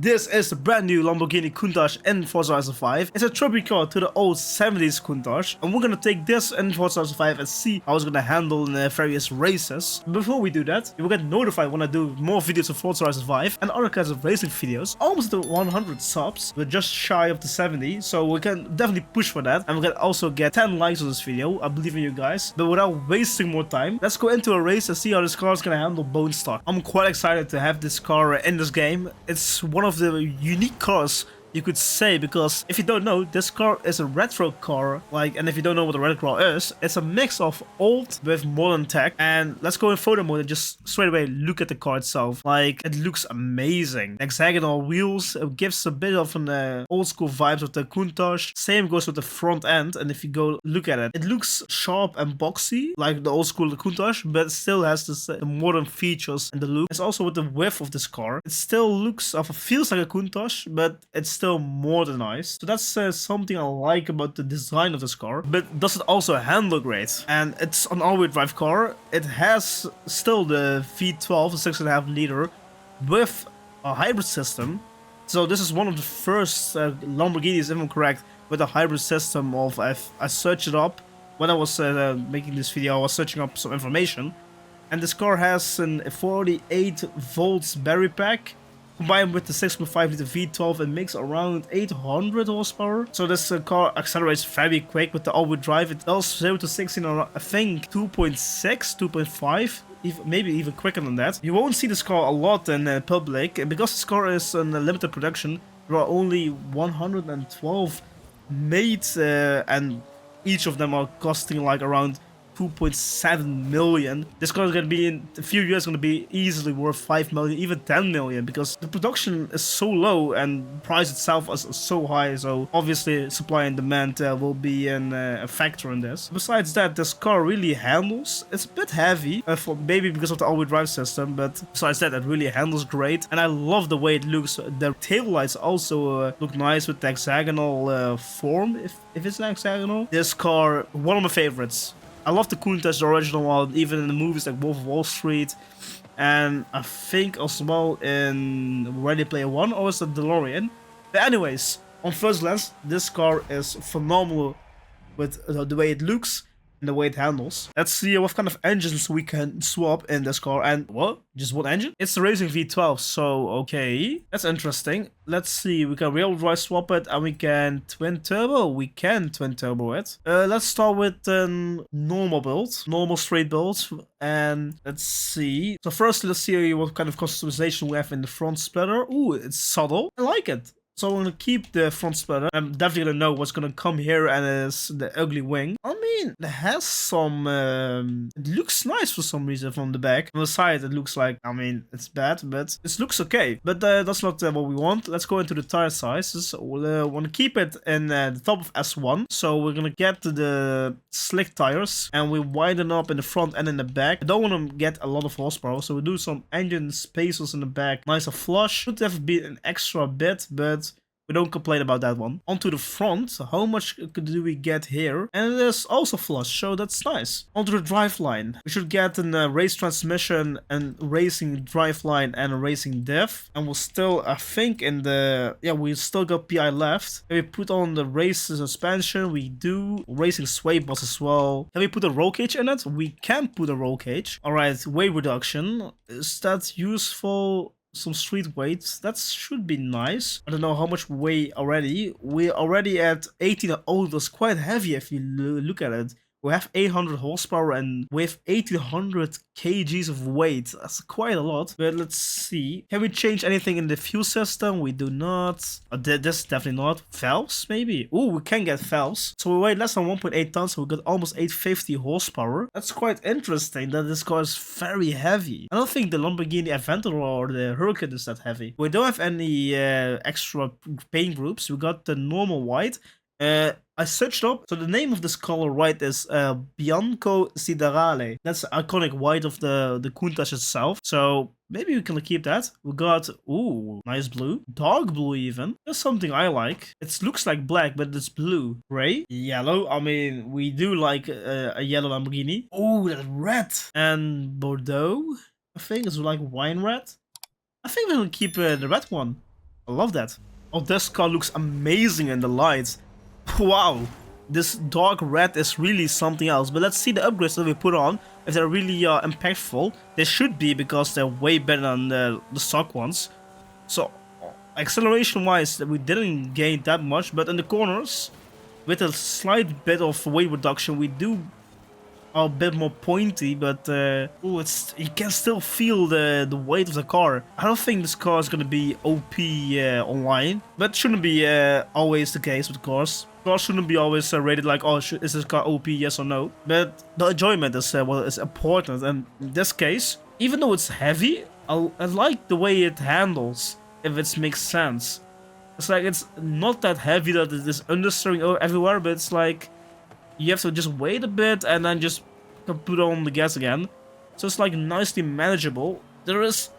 This is the brand new Lamborghini Countach in Forza Horizon 5. It's a tribute car to the old 70s Countach, and we're gonna take this in Forza Horizon 5 and see how it's gonna handle in various races. Before we do that, you will get notified when I do more videos of Forza Horizon 5 and other kinds of racing videos. Almost to 100 subs, we're just shy of the 70, so we can definitely push for that, and we can also get 10 likes on this video. I believe in you guys. But without wasting more time, let's go into a race and see how this car is gonna handle bone stock. I'm quite excited to have this car in this game. It's one of the unique cars, you could say, because if you don't know, this car is a retro car, and if you don't know what a retro car is, it's a mix of old with modern tech. And let's go in photo mode and just straight away look at the car itself. It looks amazing. The hexagonal wheels, it gives a bit of an old school vibes of the Countach. Same goes with the front end, and if you go look at it, it looks sharp and boxy like the old school Countach, but it still has this modern features in the look. It's also with the width of this car, it still looks feels like a Countach, but it's still modernized. So that's something I like about the design of this car. But does it also handle great? And it's an all-wheel drive car. It has still the V12, 6.5 liter, with a hybrid system. So this is one of the first Lamborghinis, if I'm correct, with a hybrid system. I searched it up when I was making this video. I was searching up some information, and this car has a 48 volts battery pack. Combined with the 6.5 liter V12, it makes around 800 horsepower. So this car accelerates very quick with the all-wheel drive. It does 0 to 60 in, I think, 2.6, 2.5, maybe even quicker than that. You won't see this car a lot in public, and because this car is in a limited production, there are only 112 made, and each of them are costing like around 2.7 million. This car is going to be in a few years going to be easily worth 5 million, even 10 million, because the production is so low and the price itself is so high. So obviously supply and demand will be a factor in this. Besides that, this car really handles. It's a bit heavy, maybe because of the all-wheel drive system, but besides that, it really handles great. And I love the way it looks. The tail lights also look nice with the hexagonal form, if it's an hexagonal. This car, one of my favorites. I love the Countach, the original one, even in the movies like Wolf of Wall Street, and I think as well in Ready Player One, or is it DeLorean? But anyways, on first glance, this car is phenomenal with the way it looks and the way it handles. Let's see what kind of engines we can swap in this car. And what? Just one engine? It's the Racing V12, so okay. That's interesting. Let's see, we can real drive swap it, and we can twin turbo. We can twin turbo it. Let's start with normal build, normal straight build, and let's see. So first, let's see what kind of customization we have in the front splitter. Ooh, it's subtle. I like it. So I'm gonna keep the front splitter. I'm definitely gonna know what's gonna come here, and is the ugly wing. I mean, it has some. It looks nice for some reason from the back. On the side, it looks like, I mean, it's bad, but it looks okay. But that's not what we want. Let's go into the tire sizes. We'll want to keep it in the top of S1. So we're gonna get the slick tires, and we widen up in the front and in the back. I don't want to get a lot of horsepower, so we do some engine spacers in the back. Nice and flush. Should have been an extra bit, but we don't complain about that one. Onto the front, how much do we get here? And it is also flush, so that's nice. Onto the driveline, we should get a race transmission and racing driveline and a racing diff. And we'll still, I think, we still got PI left. Can we put on the race suspension? We do. Racing sway bars as well. Can we put a roll cage in it? We can put a roll cage. Alright, weight reduction. Is that useful? Some street weights, that should be nice. I don't know how much we weigh already. We're already at 18. Oh, that's quite heavy if you look at it. We have 800 horsepower and with 1800 kgs of weight. That's quite a lot. But let's see. Can we change anything in the fuel system? We do not. This definitely not. Valves, maybe? Oh, we can get valves. So we weigh less than 1.8 tons, so we got almost 850 horsepower. That's quite interesting that this car is very heavy. I don't think the Lamborghini Aventador or the Huracan is that heavy. We don't have any extra paint groups. We got the normal white. I searched up, so the name of this color white is Bianco Siderale. That's the iconic white of the Countach itself. So maybe we can keep that. We got, ooh, nice blue. Dark blue even. That's something I like. It looks like black, but it's blue. Gray. Yellow. I mean, we do like a yellow Lamborghini. Oh, that red. And Bordeaux. I think it's like wine red. I think we're gonna keep the red one. I love that. Oh, this car looks amazing in the lights. Wow, this dark red is really something else. But let's see the upgrades that we put on, if they're really impactful. They should be, because they're way better than the stock ones. So, acceleration-wise, we didn't gain that much, but in the corners, with a slight bit of weight reduction, we do are a bit more pointy, but ooh, you can still feel the weight of the car. I don't think this car is gonna be OP online, but shouldn't be always the case with cars. Cars shouldn't be always rated like, oh, is this car OP, yes or no? But the enjoyment is what is important, and in this case, even though it's heavy, I like the way it handles, if it makes sense. It's like, it's not that heavy that it is understeering everywhere, but it's like, you have to just wait a bit and then just put on the gas again. So it's like nicely manageable. There is,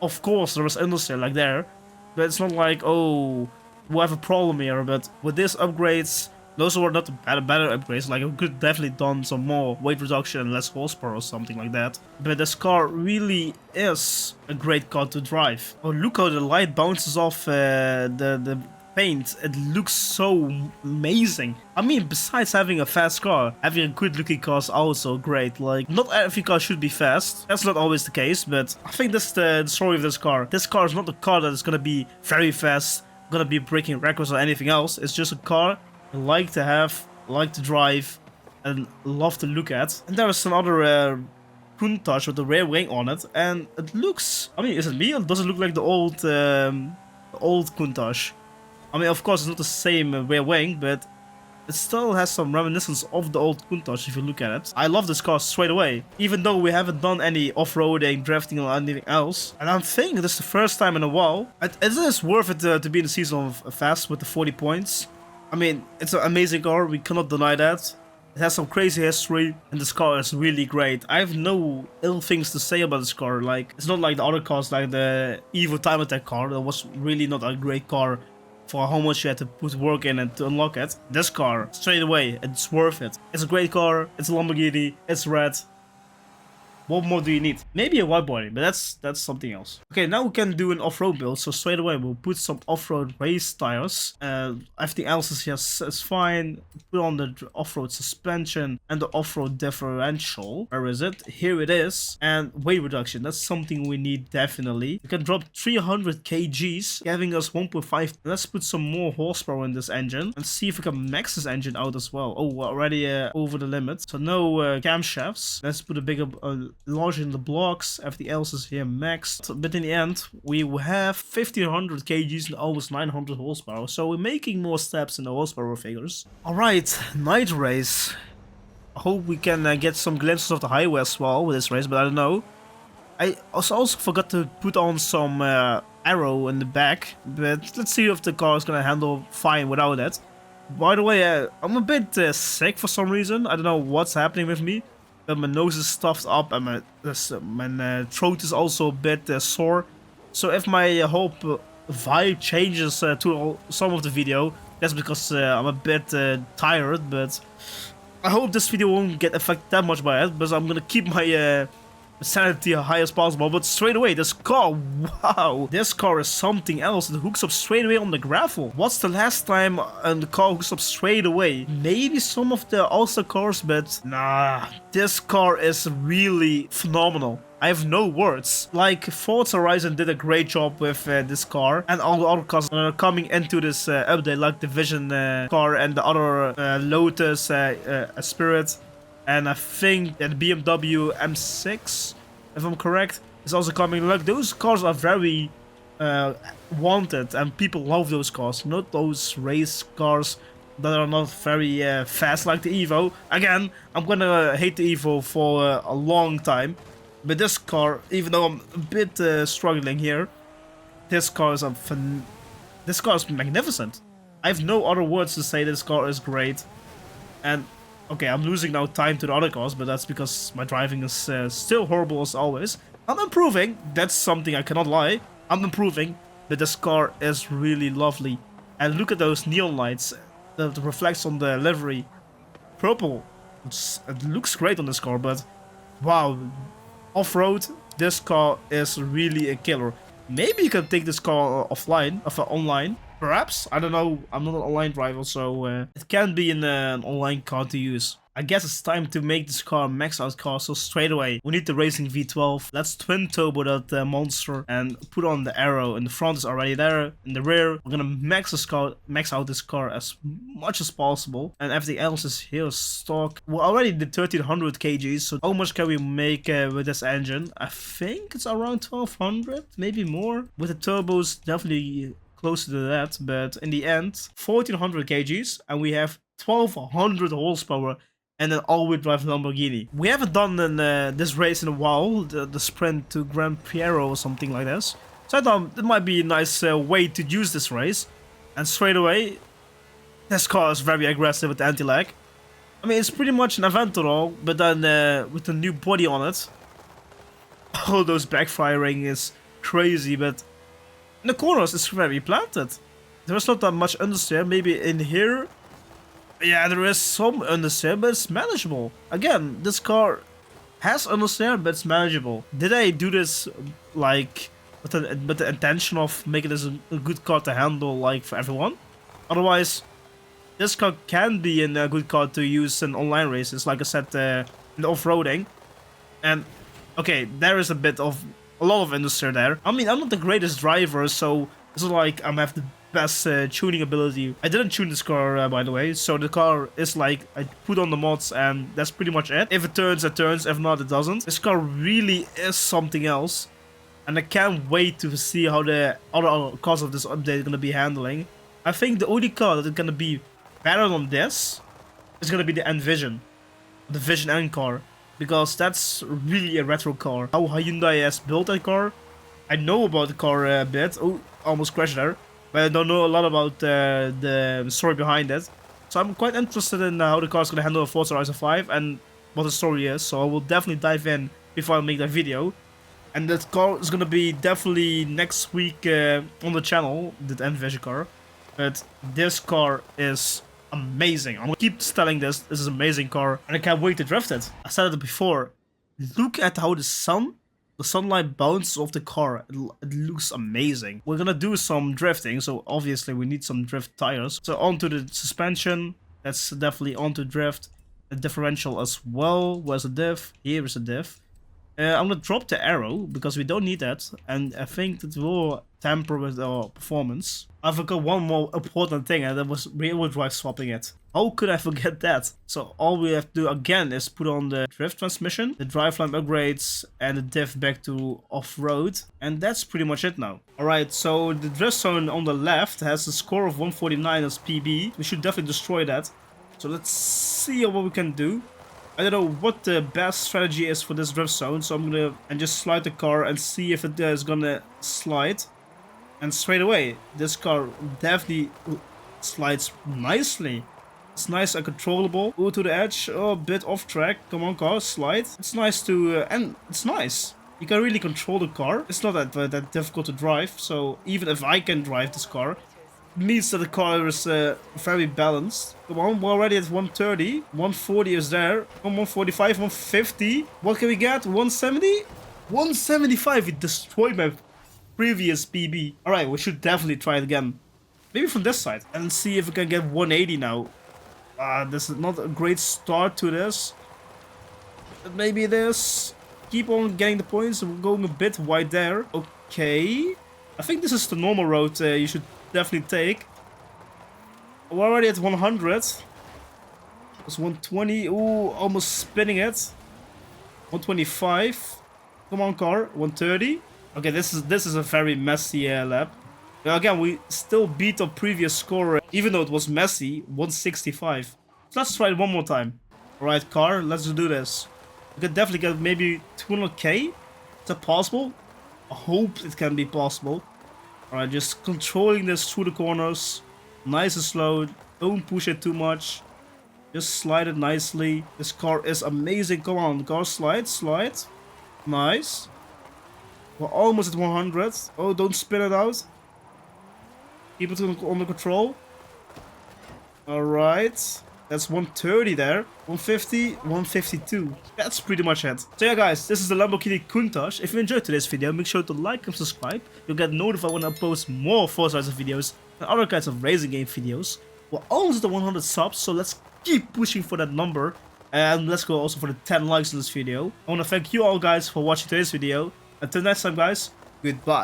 of course, there is understeer like there, but it's not like, oh, we have a problem here. But with these upgrades, those were not the better upgrades. Like, we could definitely done some more weight reduction and less horsepower or something like that. But this car really is a great car to drive. Oh, look how the light bounces off the paint. It looks so amazing. I mean, besides having a fast car, having a good looking car is also great. Like, not every car should be fast. That's not always the case, but I think that's the story of this car. This car is not a car that is gonna be very fast, gonna be breaking records or anything else. It's just a car I like to have, like to drive, and love to look at. And there is another Countach with the rear wing on it, and it looks, I mean, is it me or does it look like the old Countach? I mean, of course, it's not the same rear wing, but it still has some reminiscence of the old Countach if you look at it. I love this car straight away, even though we haven't done any off-roading, drafting, or anything else. And I think this is the first time in a while. It is worth it to be in the season of Fast with the 40 points. I mean, it's an amazing car, we cannot deny that. It has some crazy history, and this car is really great. I have no ill things to say about this car. Like, it's not like the other cars, like the Evo Time Attack car. That was really not a great car for how much you had to put work in and to unlock it. This car, straight away, it's worth it. It's a great car, it's a Lamborghini, it's red. What more do you need? Maybe a wide body, but that's something else. Okay, now we can do an off-road build, so straight away we'll put some off-road race tires. Everything else is just is fine. Put on the off-road suspension and the off-road differential. Where is it? Here it is. And weight reduction, that's something we need definitely. We can drop 300 kgs, giving us 1.5. Let's put some more horsepower in this engine and see if we can max this engine out as well. Oh, we're already over the limit. So no camshafts. Let's put a bigger larger in the blocks, everything else is here maxed. But in the end, we have 1500 kgs and almost 900 horsepower, so we're making more steps in the horsepower figures. Alright, night race. I hope we can get some glimpses of the highway as well with this race, but I don't know. I also forgot to put on some aero in the back, but let's see if the car is gonna handle fine without it. By the way, I'm a bit sick for some reason. I don't know what's happening with me. My nose is stuffed up and my throat is also a bit sore. So if my whole vibe changes to some of the video, that's because I'm a bit tired. But I hope this video won't get affected that much by it, because I'm gonna keep my sanity as high as possible. But straight away, this car, wow, this car is something else. It hooks up straight away on the gravel. What's the last time the car hooks up straight away? Maybe some of the All-Star cars, but nah, this car is really phenomenal. I have no words. Like, Forza Horizon did a great job with this car, and all the other cars that are coming into this update, like the Vision car and the other Lotus Spirit. And I think that BMW M6, if I'm correct, is also coming. Look, those cars are very wanted, and people love those cars. Not those race cars that are not very fast like the Evo. Again, I'm gonna hate the Evo for a long time. But this car, even though I'm a bit struggling here, this car is magnificent. I have no other words to say this car is great. And okay, I'm losing now time to the other cars, but that's because my driving is still horrible as always. I'm improving, that's something I cannot lie. I'm improving, but this car is really lovely. And look at those neon lights that reflects on the livery. Purple, it looks great on this car, but wow. Off-road, this car is really a killer. Maybe you can take this car offline, online. Perhaps, I don't know. I'm not an online driver, so it can be an online car to use. I guess it's time to make this car a max out car, so straight away we need the racing V12. Let's twin turbo that monster and put on the arrow. In the front is already there. In the rear, we're gonna max out this car as much as possible, and everything else is here stock. We're already the 1300 kgs, so how much can we make with this engine? I think it's around 1200, maybe more. With the turbos, definitely closer to that, but in the end, 1400 kgs, and we have 1200 horsepower and an all-wheel drive Lamborghini. We haven't done this race in a while, the sprint to Gran Piero or something like this. So I thought it might be a nice way to use this race. And straight away, this car is very aggressive with the anti-lag. I mean, it's pretty much an Aventador, but then with the new body on it. All those backfiring is crazy, but in the corners it's very planted. There's not that much understeer, maybe in here. Yeah, there is some understeer, but it's manageable. Again, this car has understeer, but it's manageable. Did I do this like with the intention of making this a good car to handle, like for everyone? Otherwise, this car can be a good car to use in online races, like I said, in the off-roading. And okay, there is a lot of understeer there. I mean, I'm not the greatest driver, so it's not like I'm have the best tuning ability. I didn't tune this car, by the way, so the car is like, I put on the mods and that's pretty much it. If it turns, it turns. If not, it doesn't. This car really is something else, and I can't wait to see how the other cars of this update are going to be handling. I think the only car that is going to be better than this is going to be the Envision. The Vision N car, because that's really a retro car. How Hyundai has built that car, I know about the car a bit. Oh, almost crashed there. But I don't know a lot about the story behind it. So I'm quite interested in how the car is going to handle Forza Horizon 5 and what the story is. So I will definitely dive in before I make that video. And that car is going to be definitely next week on the channel, the Envision car. But this car is amazing. I'm going to keep telling this. This is an amazing car. And I can't wait to drift it. I said it before. Look at how the sunlight bounces off the car. It looks amazing. We're gonna do some drifting, so obviously we need some drift tires. So onto the suspension, that's definitely onto drift. The differential as well. Where's the diff? Here is a diff. I'm gonna drop the arrow because we don't need that, and I think that will tamper with our performance. I forgot one more important thing, and that was rear-wheel drive swapping it. How could I forget that? So all we have to do again is put on the drift transmission, the driveline upgrades, and the diff back to off-road, and that's pretty much it now. Alright, so the drift zone on the left has a score of 149 as PB. We should definitely destroy that. So let's see what we can do. I don't know what the best strategy is for this drift zone, so I'm gonna just slide the car and see if it is gonna slide. And straight away, this car definitely slides nicely. It's nice and controllable. Go to the edge, oh, a bit off track. Come on, car, slide. It's nice to, and it's nice. You can really control the car. It's not that difficult to drive, so even if I can drive this car, it means that the car is very balanced. Come on, we're already at 130. 140 is there. 145, 150. What can we get? 170? 175. It destroyed my previous PB. Alright, we should definitely try it again. Maybe from this side. And see if we can get 180 now. This is not a great start to this. But maybe it is. Keep on getting the points. We're going a bit wide there. Okay. I think this is the normal road you should definitely take. We're already at 100. It's 120. Ooh, almost spinning it. 125. Come on, car. 130. Okay, this is a very messy lap. Now, again, we still beat our previous score, even though it was messy. 165. So let's try it one more time. Alright, car, let's do this. We can definitely get maybe 200k. Is that possible? I hope it can be possible. Alright, just controlling this through the corners. Nice and slow. Don't push it too much. Just slide it nicely. This car is amazing. Come on, car, slide, slide. Nice. We're almost at 100. Oh, don't spin it out. Keep it under control. Alright. That's 130 there. 150, 152. That's pretty much it. So yeah guys, this is the Lamborghini Countach. If you enjoyed today's video, make sure to like and subscribe. You'll get notified when I post more Forza Horizon videos and other kinds of racing game videos. We're almost at the 100 subs, so let's keep pushing for that number. And let's go also for the 10 likes in this video. I want to thank you all guys for watching today's video. Until next time guys, goodbye.